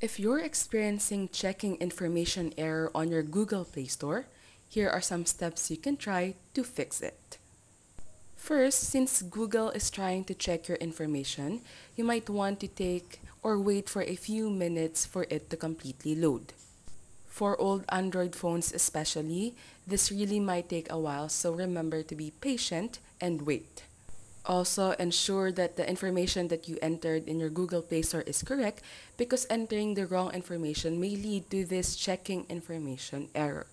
If you're experiencing checking information error on your Google Play Store, here are some steps you can try to fix it. First, since Google is trying to check your information, you might want to take or wait for a few minutes for it to completely load. For old Android phones especially, this really might take a while, so remember to be patient and wait. Also, ensure that the information that you entered in your Google Play Store is correct, because entering the wrong information may lead to this checking information error.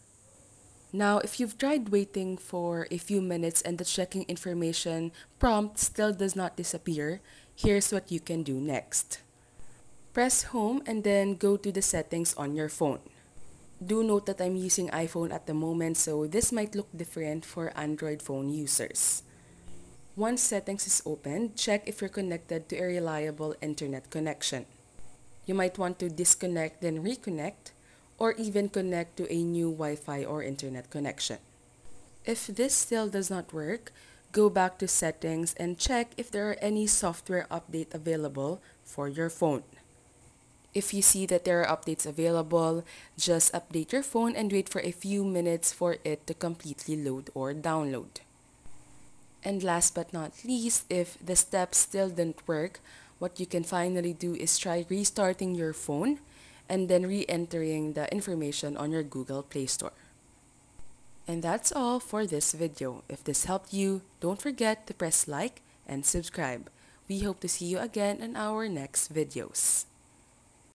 Now, if you've tried waiting for a few minutes and the checking information prompt still does not disappear, here's what you can do next. Press home and then go to the settings on your phone. Do note that I'm using iPhone at the moment, so this might look different for Android phone users. Once settings is opened, check if you're connected to a reliable internet connection. You might want to disconnect then reconnect, or even connect to a new Wi-Fi or internet connection. If this still does not work, go back to settings and check if there are any software update available for your phone. If you see that there are updates available, just update your phone and wait for a few minutes for it to completely load or download. And last but not least, if the steps still didn't work, what you can finally do is try restarting your phone and then re-entering the information on your Google Play Store. And that's all for this video. If this helped you, don't forget to press like and subscribe. We hope to see you again in our next videos.